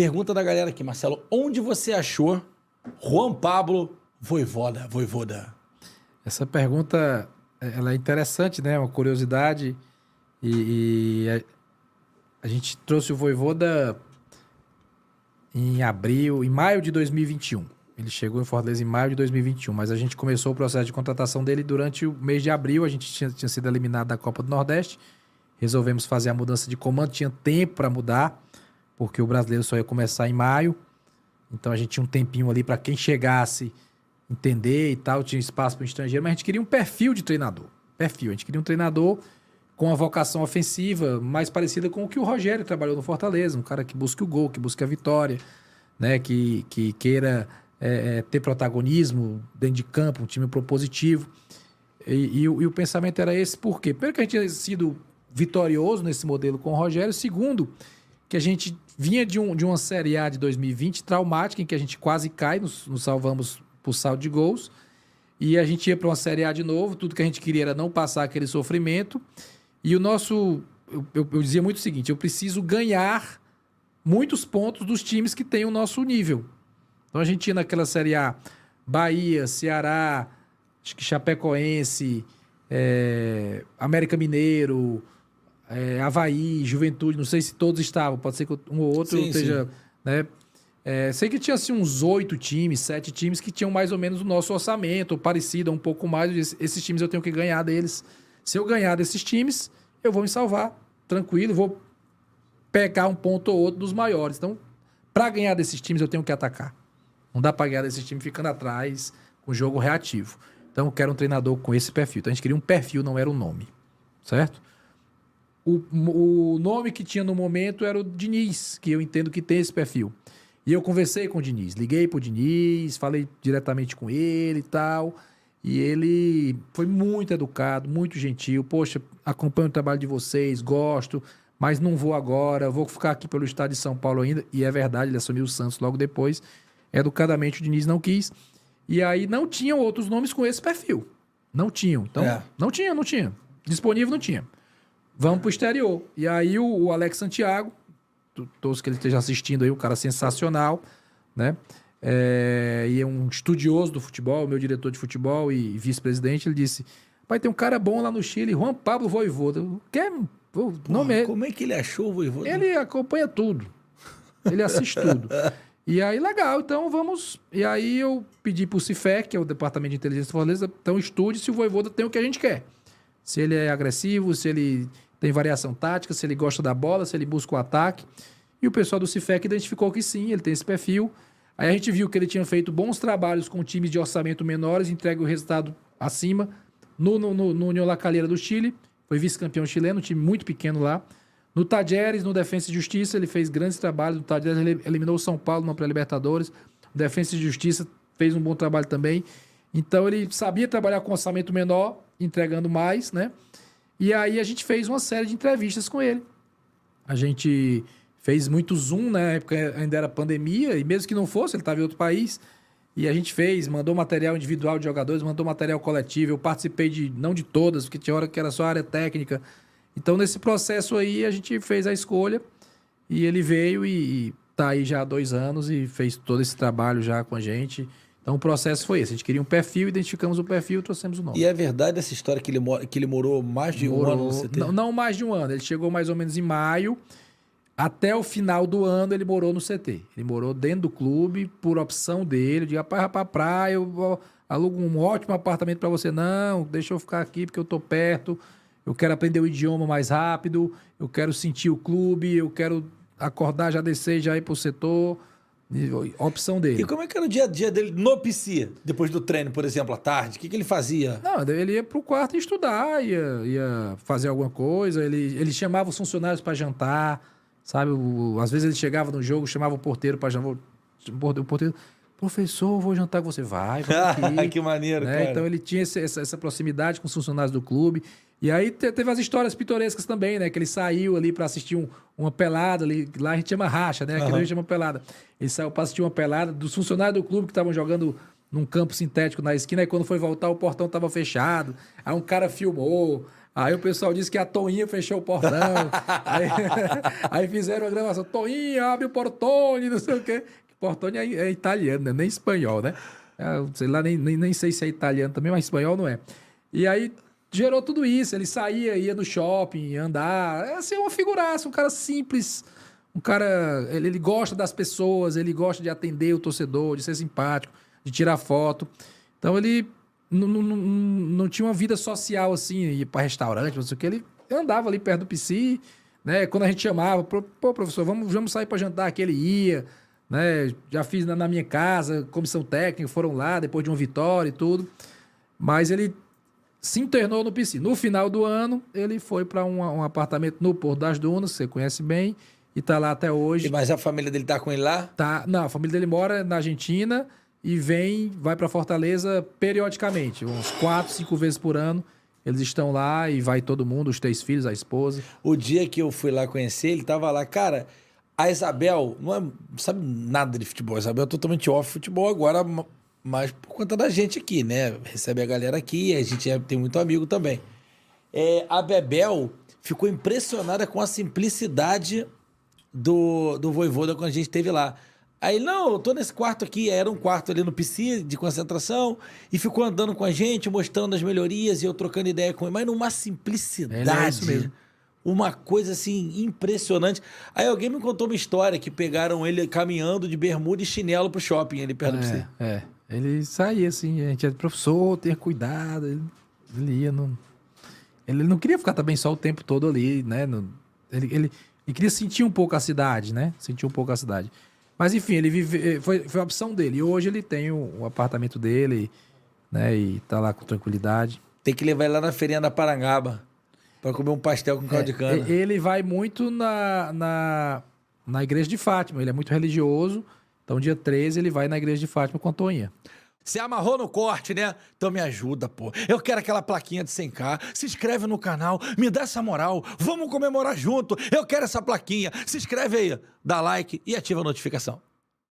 Pergunta da galera aqui, Marcelo. Onde você achou Juan Pablo Vojvoda? Essa pergunta, ela é interessante, né? Uma curiosidade. A gente trouxe o Vojvoda em maio de 2021. Ele chegou em Fortaleza em maio de 2021, mas a gente começou o processo de contratação dele durante o mês de abril. A gente tinha sido eliminado da Copa do Nordeste. Resolvemos fazer a mudança de comando. Tinha tempo para mudar, porque o brasileiro só ia começar em maio. Então a gente tinha um tempinho ali para quem chegasse entender e tal. Tinha espaço para o estrangeiro, mas a gente queria um perfil de treinador. A gente queria um treinador com uma vocação ofensiva mais parecida com o que o Rogério trabalhou no Fortaleza. Um cara que busque o gol, que busque a vitória, né? Que queira ter protagonismo dentro de campo, um time propositivo. E o pensamento era esse, por quê? Primeiro que a gente tinha sido vitorioso nesse modelo com o Rogério. Segundo, que a gente vinha de uma Série A de 2020 traumática, em que a gente quase cai, nos salvamos por saldo de gols. E a gente ia para uma Série A de novo. Tudo que a gente queria era não passar aquele sofrimento. E o nosso... Eu dizia muito o seguinte: eu preciso ganhar muitos pontos dos times que têm o nosso nível. Então a gente tinha naquela Série A Bahia, Ceará, acho que Chapecoense, América Mineiro, Avaí, Juventude, não sei se todos estavam, pode ser que um ou outro esteja... Né? Sei que tinha assim, uns 8 times, 7 times que tinham mais ou menos o nosso orçamento, ou parecido, um pouco mais. Esses times eu tenho que ganhar deles. Se eu ganhar desses times, eu vou me salvar, tranquilo, vou pegar um ponto ou outro dos maiores. Então, para ganhar desses times, eu tenho que atacar. Não dá para ganhar desses times ficando atrás, com jogo reativo. Então, eu quero um treinador com esse perfil. Então, a gente queria um perfil, não era um nome. Certo? O nome que tinha no momento era o Diniz, que eu entendo que tem esse perfil. E eu conversei com o Diniz, liguei pro Diniz, falei diretamente com ele e tal. E ele foi muito educado, muito gentil. Poxa, acompanho o trabalho de vocês, gosto, mas não vou agora, vou ficar aqui pelo estado de São Paulo ainda. E é verdade, ele assumiu o Santos logo depois. Educadamente o Diniz não quis. E aí não tinham outros nomes com esse perfil. Não tinham. Então, não tinha. Disponível não tinha. Vamos pro exterior. E aí o Alex Santiago, todos que ele esteja assistindo aí, um cara sensacional, né? E é um estudioso do futebol, meu diretor de futebol e vice-presidente, ele disse: pai, tem um cara bom lá no Chile, Juan Pablo Vojvoda. Como é que ele achou o Vojvoda? Ele acompanha tudo. Ele assiste tudo. E aí, legal, então vamos... E aí eu pedi pro CIFEC, que é o Departamento de Inteligência do Fortaleza, então estude se o Vojvoda tem o que a gente quer. Se ele é agressivo, se ele tem variação tática, se ele gosta da bola, se ele busca o ataque. E o pessoal do CIFEC identificou que sim, ele tem esse perfil. Aí a gente viu que ele tinha feito bons trabalhos com times de orçamento menores, entrega o resultado acima. No União La Calera do Chile, foi vice-campeão chileno, um time muito pequeno lá. No Tajeres, no Defensa e Justiça, ele fez grandes trabalhos. No Tajeres, ele eliminou o São Paulo na pré-Libertadores. No Defensa e Justiça fez um bom trabalho também. Então, ele sabia trabalhar com orçamento menor, entregando mais, né? E aí, a gente fez uma série de entrevistas com ele. A gente fez muito Zoom, né? Na época ainda era pandemia, e mesmo que não fosse, ele estava em outro país. E a gente mandou material individual de jogadores, mandou material coletivo. Eu participei não de todas, porque tinha hora que era só área técnica. Então, nesse processo aí, a gente fez a escolha e ele veio e tá aí já há 2 anos e fez todo esse trabalho já com a gente. Então, o processo foi esse. A gente queria um perfil, identificamos o perfil e trouxemos o nome. E é verdade essa história que ele morou mais de um ano no CT? Não mais de um ano. Ele chegou mais ou menos em maio. Até o final do ano, ele morou no CT. Ele morou dentro do clube, por opção dele. De rapaz, pra praia, eu alugo um ótimo apartamento para você. Não, deixa eu ficar aqui porque eu tô perto. Eu quero aprender o idioma mais rápido, eu quero sentir o clube, eu quero acordar, já descer, já ir pro setor. Opção dele. E como é que era o dia a dia dele no PC, depois do treino, por exemplo, à tarde? O que ele fazia? Não, ele ia pro quarto estudar, ia fazer alguma coisa, ele chamava os funcionários para jantar, sabe? Às vezes ele chegava no jogo, chamava o porteiro para jantar. O porteiro, professor, vou jantar com você. Vamos aqui. Que maneiro, né? Cara. Então ele tinha essa proximidade com os funcionários do clube. E aí teve as histórias pitorescas também, né? Que ele saiu ali para assistir uma pelada ali. Lá a gente chama racha, né? Aqui a gente chama pelada. Ele saiu para assistir uma pelada dos funcionários do clube que estavam jogando num campo sintético na esquina. Aí quando foi voltar, o portão estava fechado. Aí um cara filmou. Aí o pessoal disse que a Toinha fechou o portão. aí, aí fizeram a gravação. Toinha, abre o portone, não sei o quê. Portone é italiano, né? Nem espanhol, né? Sei lá, nem sei se é italiano também, mas espanhol não é. E aí gerou tudo isso. Ele saía, ia no shopping, ia andar. É assim, uma figuraça, um cara simples. Um cara... Ele gosta das pessoas, ele gosta de atender o torcedor, de ser simpático, de tirar foto. Então ele não tinha uma vida social assim, ir para restaurante, não sei o que. Ele andava ali perto do PC, né? Quando a gente chamava, pô, professor, vamos sair para jantar, que ele ia, né? Já fiz na minha casa, comissão técnica, foram lá depois de uma vitória e tudo. Mas ele se internou no PC. No final do ano, ele foi para um apartamento no Porto das Dunas, que você conhece bem, e tá lá até hoje. Mas a família dele tá com ele lá? Tá, não, a família dele mora na Argentina e vai para Fortaleza periodicamente, uns 4, 5 vezes por ano. Eles estão lá e vai todo mundo, os 3 filhos, a esposa. O dia que eu fui lá conhecer, ele tava lá. Cara, a Isabel não sabe nada de futebol. A Isabel é totalmente off futebol agora, mas por conta da gente aqui, né? Recebe a galera aqui, a gente tem muito amigo também. A Bebel ficou impressionada com a simplicidade do Vojvoda quando a gente esteve lá. Aí, não, eu tô nesse quarto aqui, era um quarto ali no PC de concentração, e ficou andando com a gente, mostrando as melhorias, e eu trocando ideia com ele, mas numa simplicidade. É isso mesmo. Uma coisa, assim, impressionante. Aí alguém me contou uma história, que pegaram ele caminhando de bermuda e chinelo pro shopping, ali perto do PC. Ele saía assim, a gente é professor, tenha cuidado, ele ia, ele não queria ficar também só o tempo todo ali, né? Ele queria sentir um pouco a cidade, né? Sentir um pouco a cidade. Mas enfim, foi a opção dele. E hoje ele tem um apartamento dele, né? E tá lá com tranquilidade. Tem que levar ele lá na feirinha da Parangaba para comer um pastel com caldo de cana. Ele vai muito na igreja de Fátima. Ele é muito religioso. Então, dia 13, ele vai na igreja de Fátima com a Toinha. Se amarrou no corte, né? Então me ajuda, pô. Eu quero aquela plaquinha de 100k. Se inscreve no canal, me dá essa moral. Vamos comemorar junto. Eu quero essa plaquinha. Se inscreve aí, dá like e ativa a notificação.